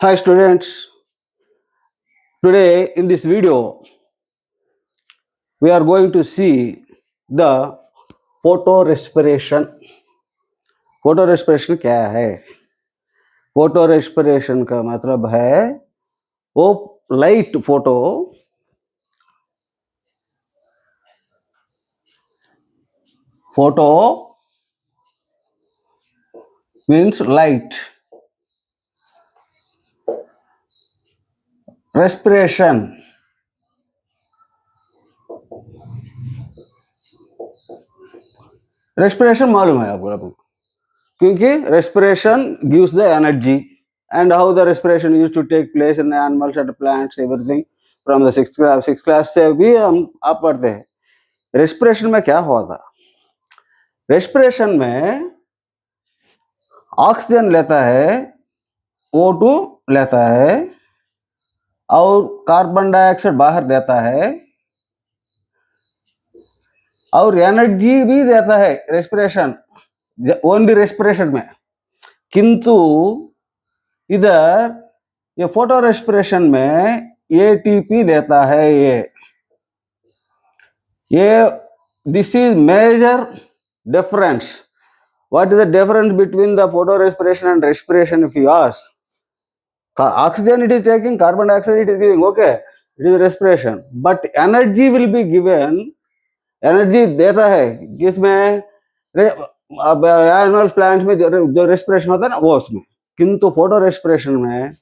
Hi students, today in this video we are going to see the photo respiration. Photo respiration क्या है? Photo respiration का मतलब है वो light photo means light, respiration respiration मालूम है आपको क्योंकि respiration gives the energy and how the respiration used to take place in the animals and plants, everything from the sixth class से भी हम आप पढ़ते हैं. रेस्पिरेशन में क्या हुआ था? रेस्पिरेशन में ऑक्सीजन लेता है, O2 लेता है और कार्बन डाइऑक्साइड बाहर देता है और एनर्जी भी देता है रेस्पिरेशन, ओनली रेस्पिरेशन में. किंतु इधर ये फोटो रेस्पिरेशन में एटीपी लेता है. ये this is major difference. What is the difference between the photo respiration and respiration if you ask? Oxygen it is taking, carbon dioxide it is giving, okay, it is respiration. But energy will be given, energy देता है किसमें? Animals plants में जो respiration होता है ना वो उसमें. किंतु फोटो रेस्पिरेशन में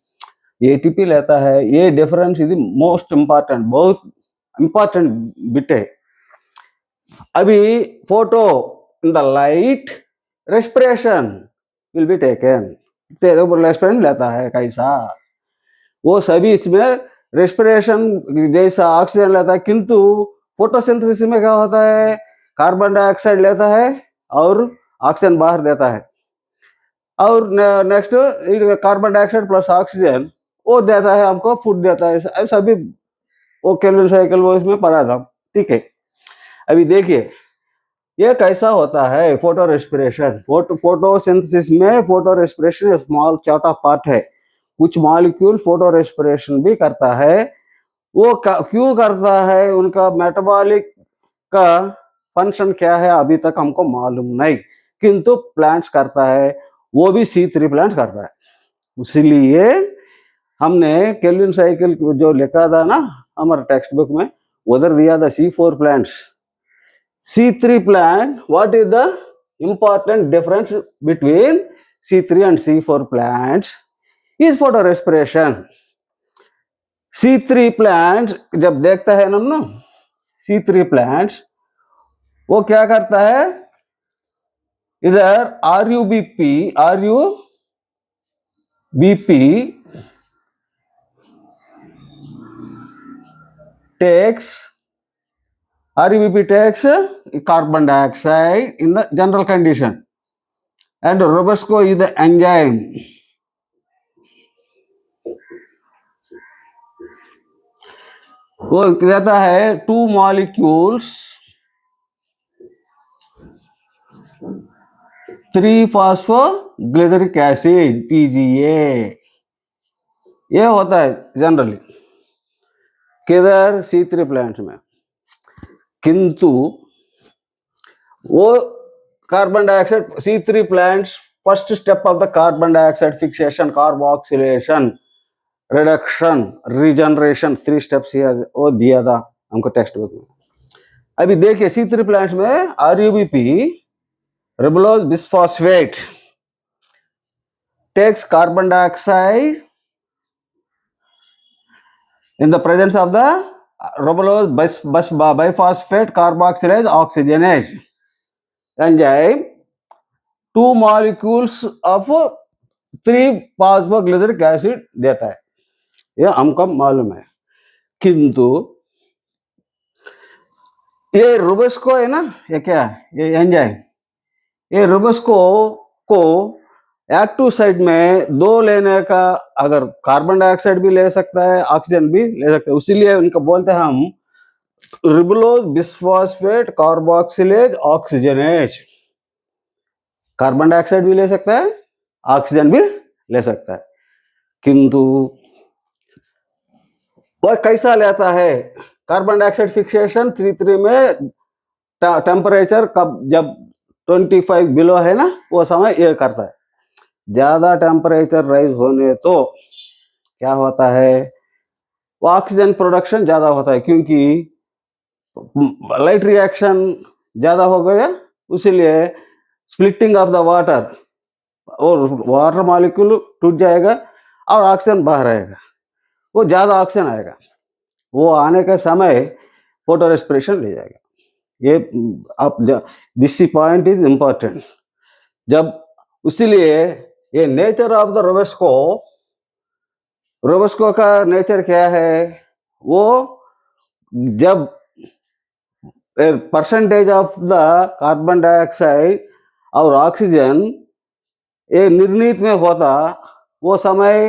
एटीपी लेता है. ये डिफरेंस इज मोस्ट इम्पॉर्टेंट, बहुत इम्पॉर्टेंट बिट है. अभी photo in the light respiration will be taken. तेरे को रेस्पिरेशन लेता है कैसा? वो सभी इसमें रेस्पिरेशन जैसा ऑक्सीजन लेता है. किंतु फोटोसिंथेसिस में क्या होता है? कार्बन डाइऑक्साइड लेता है और ऑक्सीजन बाहर देता है. और next carbon dioxide plus oxygen वो देता है हमको, फूड देता है. सभी वो केल्विन साइकिल वो इसमें पढ़ा था. ठीक है, अभी देखिए ये कैसा होता है फोटो रेस्पिरेशन. फोटोसिंथेसिस में फोटो रेस्पिरेशन स्मॉल छोटा पार्ट है. कुछ मॉलिक्यूल फोटो रेस्पिरेशन भी करता है. वो क्यों करता है? उनका मेटाबॉलिक का फंक्शन क्या है अभी तक हमको मालूम नहीं, किंतु प्लांट्स करता है. वो भी C3 प्लांट्स करता है. इसलिए हमने केल्विन साइकिल जो लिखा था ना हमारे टेक्स्ट बुक में, उधर दिया था C4 plants. C3 plant, what is the important difference between C3 and C4 plants? Is photorespiration. C3 plants जब देखता है ना C3 plants वो क्या करता है? इधर RUBP takes carbon dioxide in the general condition, and Robusco is the enzyme. वो कहता है 2 molecules 3-phosphoglyceric acid PGA. ये होता है जनरली किधर? C3 प्लांट्स में. किंतु वो carbon dioxide C3 plants first step of the carbon dioxide fixation, carboxylation, reduction, regeneration, 3 steps वो दिया था हमको टेक्स्ट बुक में. अभी देखिए C3 प्लांट्स में RUBP ribulose bisphosphate takes carbon dioxide in the presence of the ribulose biphosphate carboxylase oxygenase enzyme. 2 molecules of 3-phosphoglyceric acid देता है. ये हमको मालूम है. किंतु ये रुबस्को है ना, ये क्या है? ये एंजाइम. ये रुबस्को को एक्टिव साइड में 2 लेने का, अगर कार्बन डाइऑक्साइड भी ले सकता है, ऑक्सीजन भी ले सकता है. उसीलिए उनको बोलते हैं हम ribulose bisphosphate carboxylase oxygenase. Carbon dioxide भी ले सकता है, ऑक्सीजन भी ले सकता है. किंतु वह कैसा लेता है कार्बन डाइऑक्साइड फिक्सेशन 33 में टेम्परेचर कब जब 25 बिलो है ना वो समय ये करता है। ज्यादा टेम्परेचर राइज होने तो क्या होता है वो ऑक्सीजन प्रोडक्शन ज्यादा होता है क्योंकि लाइट रिएक्शन ज्यादा हो गया इसीलिए स्प्लिटिंग ऑफ द वाटर और वाटर मॉलिक्यूल टूट जाएगा और ऑक्सीजन बाहर आएगा वो ज्यादा ऑक्सीजन आएगा वो आने के समय फोटो रेस्पिरेशन ले जाएगा। ये आप दिस पॉइंट इज इम्पोर्टेंट जब इसीलिए ये नेचर ऑफ द रोबस्को का नेचर क्या है वो जब percentage of the carbon dioxide और ऑक्सीजन ये निर्णीत में होता वो समय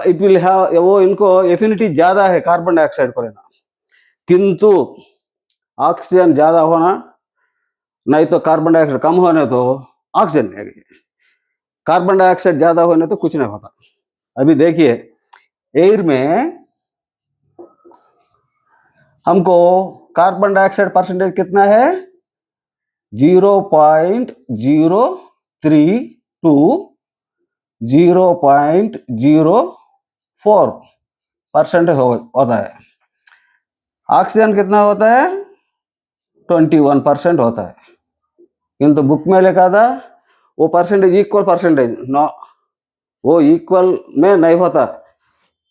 इट विल हैव वो इनको एफिनिटी ज्यादा है कार्बन डाइऑक्साइड को लेना किंतु ऑक्सीजन ज्यादा होना नहीं तो कार्बन डाइऑक्साइड कम होने तो ऑक्सीजन नहीं कार्बन डाइऑक्साइड ज्यादा होने तो कुछ नहीं होता। अभी देखिए एयर में हमको कार्बन डाइऑक्साइड परसेंटेज कितना है 0.03 टू 0.04% होता है। ऑक्सीजन कितना होता है 21% होता है किंतु बुक में लिखा था वो परसेंटेज इक्वल परसेंटेज नो वो इक्वल में नहीं होता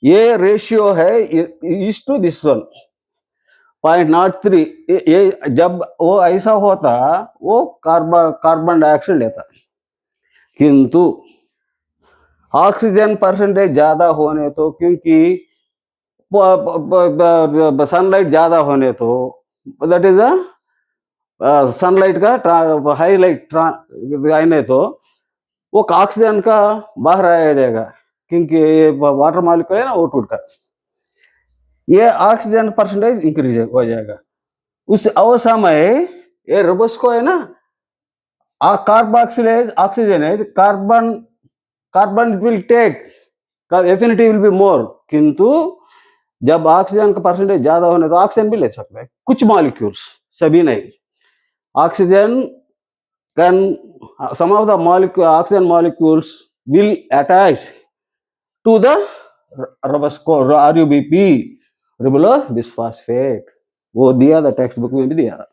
ये रेशियो है इज टू दिस वन 0.03 ये जब वो ऐसा होता वो कार्बन डाइऑक्साइड लेता किंतु ऑक्सीजन परसेंटेज ज्यादा होने तो क्योंकि सनलाइट ज्यादा होने तो दैट इज सनलाइट का हाईलाइट आने तो वो ऑक्सीजन का बाहर आया जाएगा क्योंकि ये वाटर मॉलिक्यूल है ना वो टूट कर ये ऑक्सीजन परसेंटेज इंक्रीज हो जाएगा उस समय ये रोबस्को है ना carboxylase oxygenase carbon will take affinity will be more किंतु जब ऑक्सीजन का परसेंटेज ज्यादा होने तो ऑक्सीजन भी ले सकते हैं कुछ मॉलिक्यूल्स सभी नहीं oxygen can some of the oxygen molecules will attach to the RUBP ribulose bisphosphate वो दिया था टेक्स्ट बुक में भी दिया था।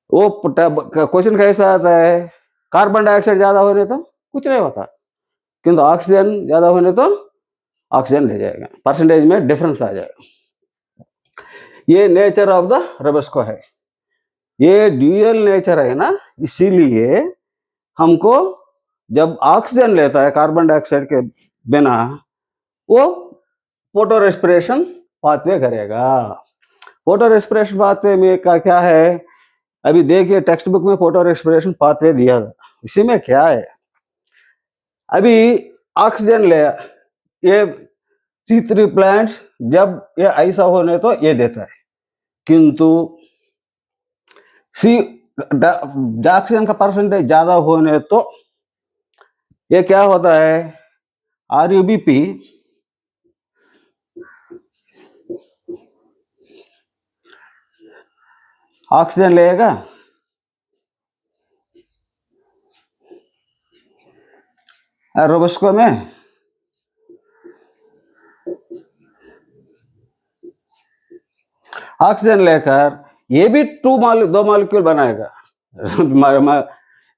वो क्वेश्चन कैसा आता है कार्बन डाइऑक्साइड ज्यादा होने तो कुछ नहीं होता किंतु ऑक्सीजन ज्यादा होने तो ऑक्सीजन ले जाएगा परसेंटेज में डिफरेंस आ जाएगा। ये नेचर ऑफ द रोबस्को है ये ड्यूअल नेचर है ना इसीलिए हमको जब ऑक्सीजन लेता है कार्बन डाइऑक्साइड के बिना वो फोटो रेस्पिरेशन पाथवे करेगा। फोटो रेस्पिरेशन पाथवे में क्या है अभी देखिए टेक्स्ट बुक में फोटो रेस्पिरेशन पाथवे दिया था इसी में क्या है अभी ऑक्सीजन ले ये C3 प्लांट्स जब ये ऐसा होने तो ये देता है किंतु ऑक्सीजन का परसेंटेज ज्यादा होने तो ये क्या होता है RUBP ऑक्सीजन लेगा रोबस्को में ऑक्सीजन लेकर ये भी दो मॉलिक्यूल बनाएगा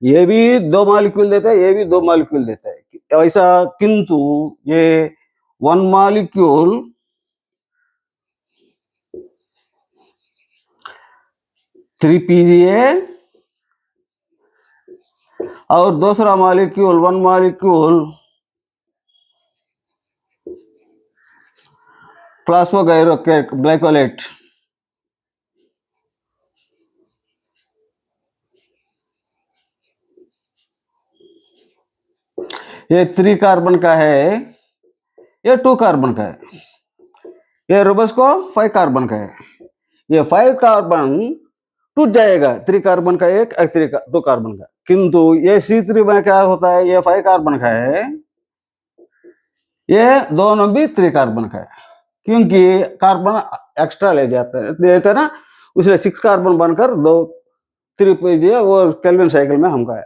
ये भी 2 मॉलिक्यूल देता है ये भी 2 मॉलिक्यूल देता है ऐसा किंतु ये 1 मॉलिक्यूल 3PGA और दूसरा मॉलिक्यूल 1 मॉलिक्यूल ग्लाइकोलेट ये 3 कार्बन का है ये 2 कार्बन का है ये रोबस्को 5 कार्बन का है ये 5 कार्बन टूट जाएगा 3 कार्बन का एक 2 कार्बन का किंतु ये C3 में क्या होता है ये 5 कार्बन का है ये दोनों भी 3 कार्बन का है, क्योंकि कार्बन एक्स्ट्रा ले जाते हैं देते हैं ना, इसलिए 6 कार्बन बनकर 2 3 पे जो है वो केल्विन साइकिल में हमका है।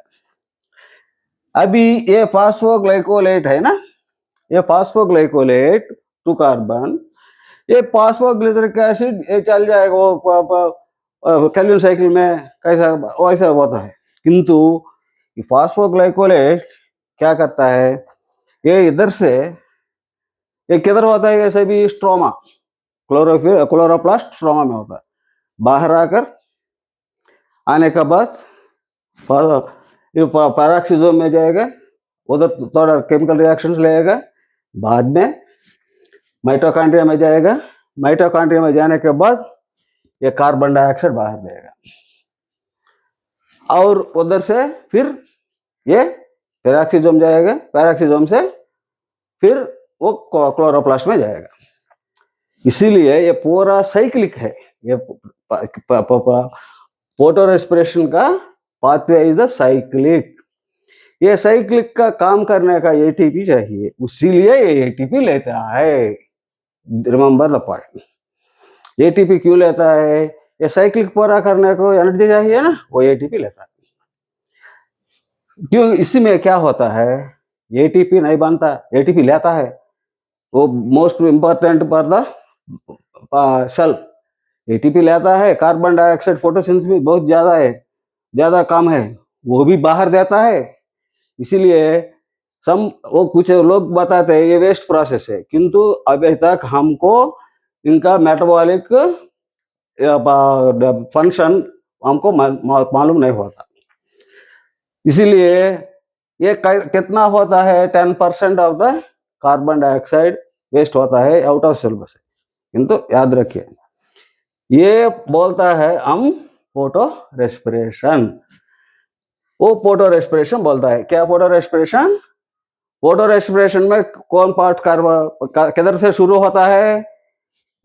अभी ये फास्फोग्लाइकोलेट है ना, ये फास्फोग्लाइकोलेट 2 कार्बन, ये फास्फोग्लिसरिक एसिड ये चल जाएगा वो केल्विन साइकिल में, कैसा वैसा होता है। किंतु ये फास्फोग्लाइकोलेट क्या करता है, ये इधर से ये किधर होता है, ये सभी स्ट्रोमा क्लोरोप्लास्ट स्ट्रोमा में होता है। बाहर आकर आने के बाद पैराक्सिसोम में जाएगा, उधर थोड़ा केमिकल रिएक्शंस लेगा, बाद में माइटोकॉन्ड्रिया में जाएगा, माइटोकॉन्ड्रिया में जाने के बाद ये कार्बन डाइऑक्साइड बाहर देगा, और उधर से फिर ये पैराक्सिसोम जाएगा, पैराक्सिसोम से फिर वो क्लोरोप्लास्ट में जाएगा। इसीलिए ये पूरा साइक्लिक है। ये फोटो रेस्पिरेशन का पाथवे इज द साइक्लिक। ये साइक्लिक का काम करने का एटीपी चाहिए, इसीलिए ये एटीपी लेता है। Remember the point. एटीपी क्यों लेता है, ये साइक्लिक पूरा करने को एनर्जी चाहिए ना, वो एटीपी लेता है। क्यों, इसी में क्या होता है, एटीपी नहीं बनता, एटीपी लेता है। वो most important for the cell, ATP लेता है। कार्बन डाइऑक्साइड फोटोसिंथेसिस में बहुत ज्यादा है, ज्यादा कम है, वो भी बाहर देता है। इसीलिए वो कुछ लोग बताते हैं ये वेस्ट प्रोसेस है, किंतु अभी तक हमको इनका मेटाबॉलिक फंक्शन हमको मालूम नहीं होता। इसीलिए ये कितना होता है, 10% of the carbon dioxide waste होता है आउट ऑफ सेल से। किंतु याद रखिए, ये बोलता है हम फोटो रेस्पिरेशन। वो फोटो रेस्पिरेशन बोलता है क्या, फोटो रेस्पिरेशन। फोटो रेस्पिरेशन में कौन पार्ट कार्बन किधर से शुरू होता है,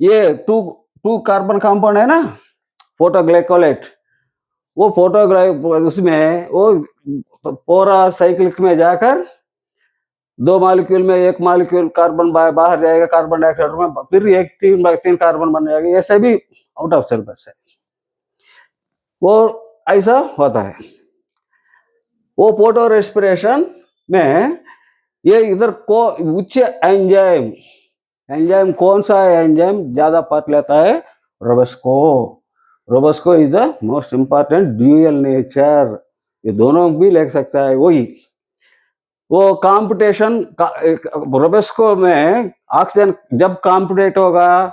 ये टू कार्बन कंपाउंड है ना, फोटोग्लाइकोलेट। वो उसमें वो पूरा साइक्लिक में जाकर 2 मॉलिक्यूल में 1 मॉलिक्यूल कार्बन बाहर जाएगा, कार्बन डाइऑक्साइड में, फिर एक 3 कार्बन बन जाएगा। ये सभी आउट ऑफ सेल बस है, वो ऐसा होता है। वो फोटो रेस्पिरेशन में ये इधर को उच्च एंजाइम कौन सा एंजाइम ज्यादा पार्ट लेता है, rubisco. Rubisco is the most important dual nature, ये दोनों भी ले सकता है। वही वो कंपटीशन रोबेस्को में ऑक्सीजन जब कॉम्पिटेट होगा,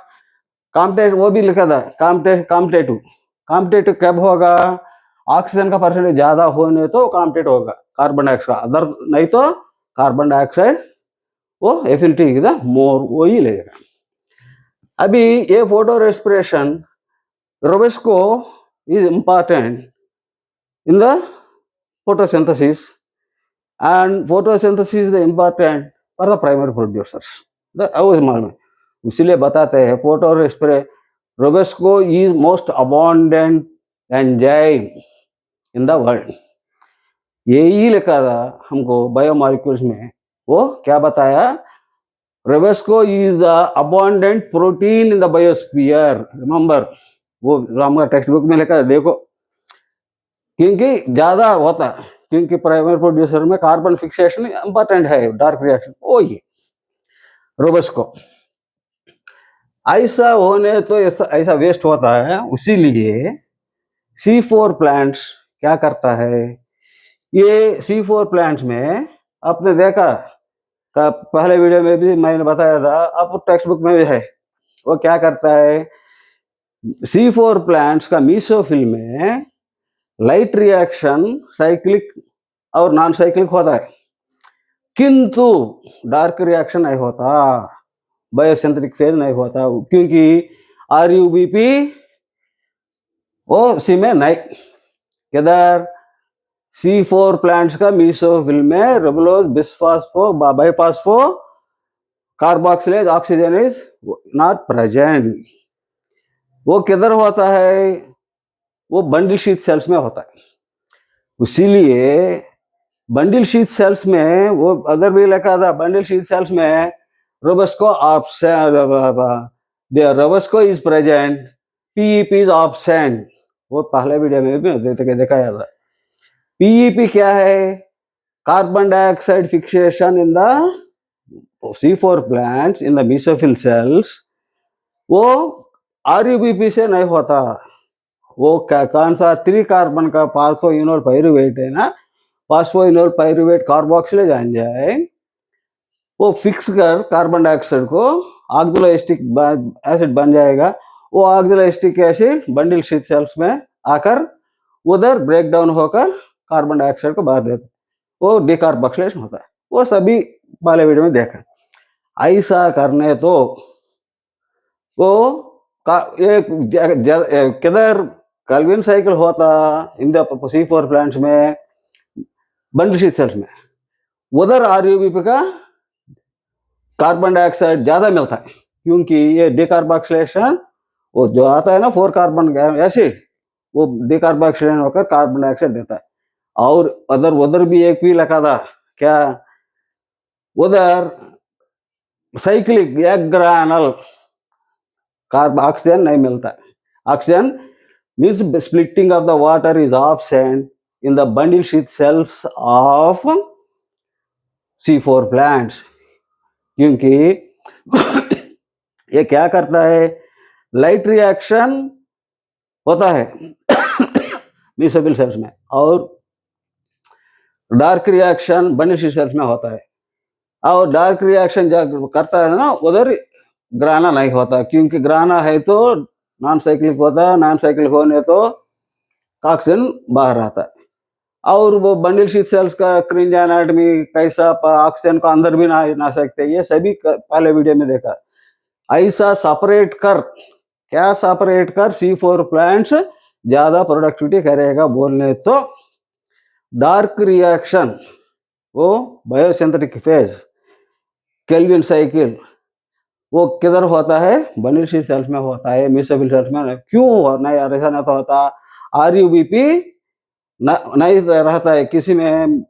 कॉम्पिटेट वो भी लिखा था कॉम्पिटेटिव कब होगा, ऑक्सीजन का परसेंटेज ज्यादा होने तो कॉम्पिटेट होगा कार्बन डाइऑक्साइड, अदर नहीं तो कार्बन डाइऑक्साइड वो एफिनिटी की मोर वो ही लेगा। अभी ये photorespiration rubisco is important in the photosynthesis, and photosynthesis is important for the primary producers. इसीलिए बताते हैं photorespiration rubisco is most abundant enzyme in the world. यही लिखा था हमको बायोमॉलिक्यूल्स में, वो क्या बताया, rubisco is the abundant protein in the biosphere. Remember, वो रामगा टेक्स्ट बुक में लिखा है, देखो, क्योंकि ज्यादा होता, क्योंकि प्राइमरी प्रोड्यूसर में कार्बन फिक्सेशन इंपॉर्टेंट है, डार्क रिएक्शन वो ये रोबेस्को। ऐसा होने तो ऐसा वेस्ट होता है। इसीलिए C4 प्लांट्स क्या करता है, ये C4 प्लांट्स में आपने देखा का पहले वीडियो में भी मैंने बताया था, अब टेक्स्ट बुक में भी है। वो क्या करता है, C4 प्लांट्स का मीसोफिल में लाइट रिएक्शन साइक्लिक और नॉन साइक्लिक होता है, किंतु डार्क रिएक्शन नहीं होता, बायोसिंथेटिक फेज नहीं होता, क्योंकि RUBP वो सी में नहीं। किधर, C4 प्लांट्स का मीसोफिल में ribulose bisphospho biphospho carboxylase oxygen is not present. वो किधर होता है, वो बंडल शीथ सेल्स में होता है। इसीलिए बंडल शीथ सेल्स में वो अदर भी लिखा था, बंडल शीथ सेल्स में Robusco absent, the Robusco is present, PEP is absent. वो पहले वीडियो में भी दिखाया था. PEP क्या है? Carbon dioxide fixation in the C4 plants in the mesophyll cells. वो RUBP से नहीं होता. वो कौन सा 3 कार्बन का फास्फोइनोल पाइरुवेट है ना, फास्फोइनोल पाइरुवेट कार्बोक्सिलेज एंजाइम वो फिक्स कर कार्बन डाइऑक्साइड को ऑक्सैलोएस्टिक एसिड बन जाएगा. वो ऑक्सैलोएस्टिक एसिड बंडल शीथ सेल्स में आकर उधर ब्रेक डाउन होकर कार्बन डाइऑक्साइड को बाहर देता है. वो डिकार्बोक्सिलेशन होता है. वो सभी पहले वीडियो में देखा. ऐसा करने तो वो किधर कैल्विन साइकिल होता इन द C4 प्लांट्स में बंडल शीथ सेल्स में, उधर RUBP का कार्बन डाइऑक्साइड ज्यादा मिलता है क्योंकि ये डिकार्बोक्सिलेशन वो जो आता है ना 4 कार्बन एसिड वो डिकार्बोक्सिलेशन होकर कार्बन डाइऑक्साइड देता है. और उधर भी एक भी लिखा था क्या, उधर साइक्लिक एक ग्रानल कार्बन ऑक्सीजन नहीं मिलता. Oxygen means splitting of the water is absent in the bundle sheath cells of C4 plants. क्योंकि ये क्या करता है, लाइट रिएक्शन होता है मेसोफिल सेल्स में और dark reaction bundle sheath sales में होता है. और डार्क रिएक्शन जब करता है ना उधर ग्राना नहीं होता क्योंकि ग्राना है तो नॉन साइक्लिक होता है. नॉन साइक्लिक होने तो ऑक्सीजन बाहर आता है. और वो बंडल शीथ सेल्स का क्रिंज एनाटॉमी कैसा ऑक्सीजन को अंदर भी ना ना सकते, ये सभी पहले वीडियो में देखा. ऐसा सेपरेट कर क्या सेपरेट कर C4 प्लांट्स ज्यादा प्रोडक्टिविटी करेगा बोलने तो डार्क रिएक्शन वो बायोसिंथेटिक फेज केल्विन साइकिल वो किधर होता है, बंडल शीथ सेल्स में होता है, मेसोफिल सेल्स में क्यों नहीं ऐसा नहीं होता. RUBP नहीं रहता है किसी में.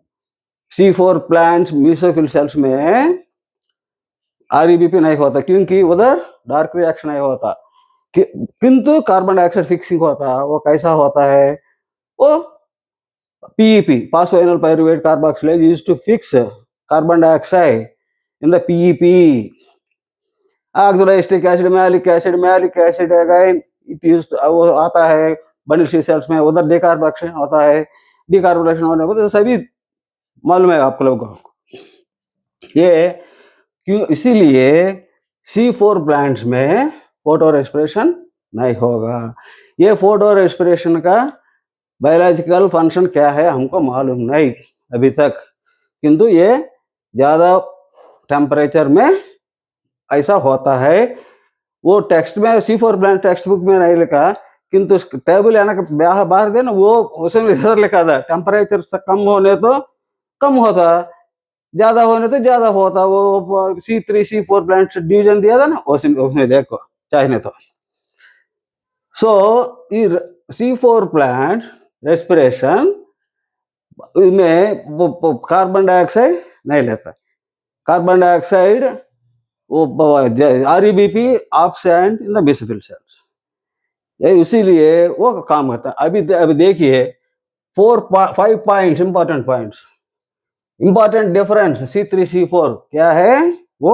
C4 प्लांट्स मेसोफिल सेल्स में RUBP नहीं होता क्योंकि उधर डार्क रिएक्शन नहीं होता किंतु कार्बन डाइऑक्साइड फिक्सिंग होता. वो कैसा होता है, वो PEP phosphoenol pyruvate carboxylase used to fix carbon dioxide in the PEP. oxaloacetic acid malic acid again it used वो आता है बंडल शीथ सेल्स में, उधर डिकार्बोक्सिलेशन होता है. डिकार्बोक्सिलेशन होने को तो सभी मालूम है आप लोगों को. ये क्यों, इसीलिए C4 प्लांट्स में फोटो रेस्पिरेशन नहीं होगा. ये फोटो रेस्पिरेशन का बायोलॉजिकल फंक्शन क्या है हमको मालूम नहीं अभी तक, किंतु ये ज्यादा टेम्परेचर में ऐसा होता है. वो टेक्स्ट में C4 प्लांट टेक्स्ट बुक में नहीं लिखा किंतु टेबल बाहर दे ना वो उसमें इधर लिखा था टेम्परेचर से कम होने तो कम होता, ज्यादा होने तो ज्यादा होता. वो C3 C4 प्लांट डिवीजन दिया था ना उसमें देखो चाहे तो. सो C4 प्लांट रेस्पिरेशन में वो कार्बन डाइऑक्साइड नहीं लेता. कार्बन डाइऑक्साइड वो RUBP absent in the mesophyll cells, इसीलिए वो काम करता है. अभी देखिए 5 points important difference C3 C4 क्या है, वो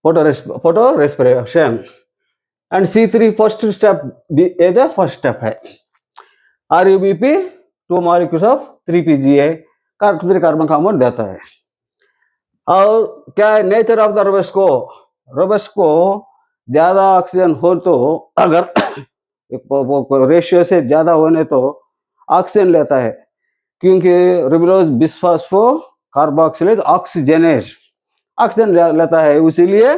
photo respiration and C3 first step है. RUBP 2 molecules of 3PGA carbon compound देता है. और क्या है नेचर ऑफ द रोबस्को ज्यादा ऑक्सीजन हो तो अगर रेशियो से ज्यादा होने तो ऑक्सीजन लेता है क्योंकि रिबुलोज बिसफॉस्फो कार्बोक्सिलेज ऑक्सीजनेज ऑक्सीजन लेता है, इसीलिए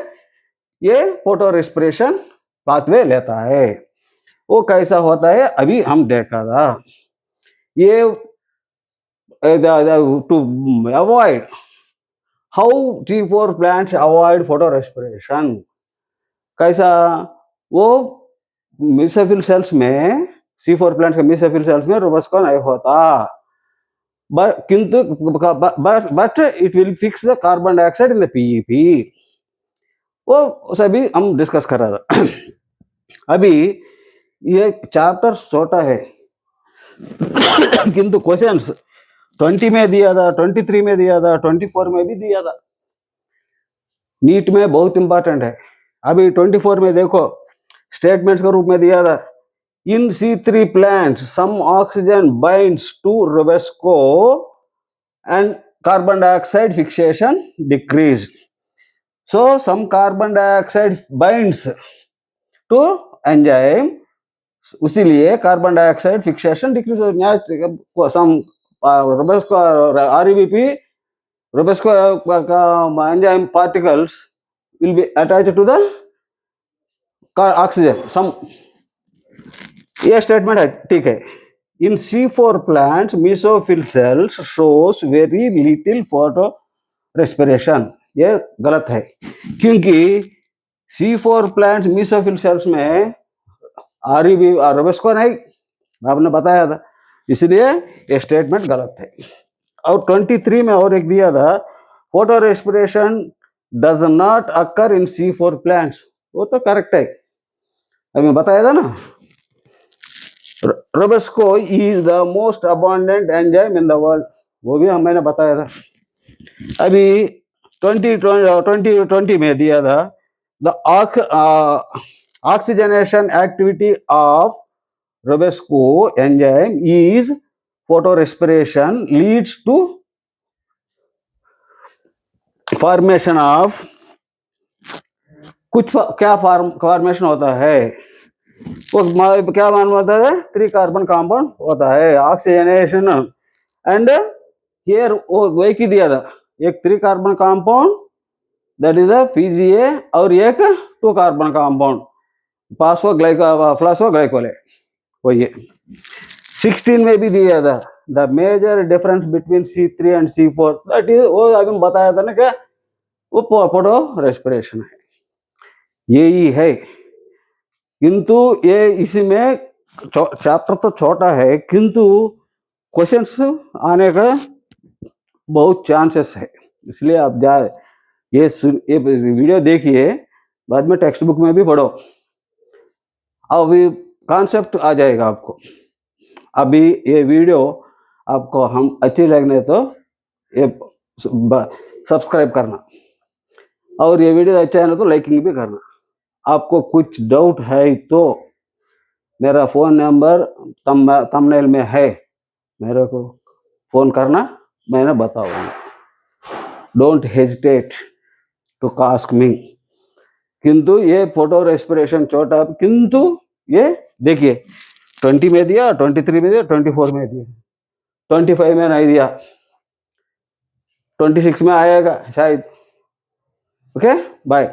ये फोटो रेस्पिरेशन पाथवे लेता है. वो कैसा होता है अभी हम देखा था. ये to avoid how C4 plants avoid photo respiration कैसा, वो मेसोफिल सेल्स में C4 प्लांट्स के मेसोफिल सेल्स में रोबस्को नहीं होता but it will fix the carbon dioxide in the PEP. वो सभी हम डिस्कस कर रहा था। अभी ये चैप्टर छोटा है किंतु क्वेश्चंस 20 में दिया था, 23 में दिया था, 24 में भी दिया था। नीट में बहुत इंपॉर्टेंट है। अभी 24 में देखो, स्टेटमेंट्स के रूप में दिया था, इन C3 plants some oxygen binds to Rubesco and carbon dioxide fixation decreased. So some carbon dioxide binds to enzyme, उसीलिए कार्बन डाइऑक्साइड फिक्सेशन डिक्रीज हो। Some rubisco REBP rubisco enzyme particles will be attached to the oxygen some, ये statement है, ठीक है। इन C4 plants mesophyll cells shows very little photo respiration, ये गलत है, क्योंकि C4 plants mesophyll cells में REB रोबेस्को नहीं, आपने बताया था, इसलिए ये स्टेटमेंट गलत है। और 23 में और एक दिया था, photo respiration does not occur in C4 plants, वो तो करेक्ट है, अभी बताया था ना। Rubisco is the most abundant enzyme in the world, वो भी मैंने बताया था। अभी 2020 में दिया था, the oxygenation activity of rubisco enzyme is photorespiration leads to formation of, कुछ क्या फॉर्मेशन होता है, वो क्या मालूम होता है, 3 कार्बन कंपाउंड होता है, ऑक्सीजनेशन। एंड हियर वो एक ही दिया था, एक 3 carbon compound that is a PGA और एक 2 कार्बन कंपाउंड फ्लास्फोग्लाइकोलेट, वो ये 16 में भी दिया था, the major difference between C3 and C4 that is, वो अभी बताया था ना क्या, वो फोटो रेस्पिरेशन है, यही है। किंतु ये इसी में चैप्टर तो छोटा है, किंतु क्वेश्चंस आने का बहुत चांसेस है, इसलिए आप ये वीडियो देखिए, बाद में टेक्स्ट बुक में भी पढ़ो, अभी कॉन्सेप्ट आ जाएगा आपको। अभी ये वीडियो आपको हम अच्छी लगने तो ये सब्सक्राइब करना, और ये वीडियो अच्छा है ना तो लाइकिंग भी करना। आपको कुछ डाउट है तो मेरा फ़ोन नंबर थंबनेल में है, मेरे को फ़ोन करना, मैंने बताऊंगा, don't hesitate to ask me. किंतु ये फोटो रेस्पिरेशन छोटा, किंतु ये देखिए 20 में दिया, 23 में दिया, 24 में दिया, 25 में नहीं दिया, 26 में आएगा शायद। Okay, bye.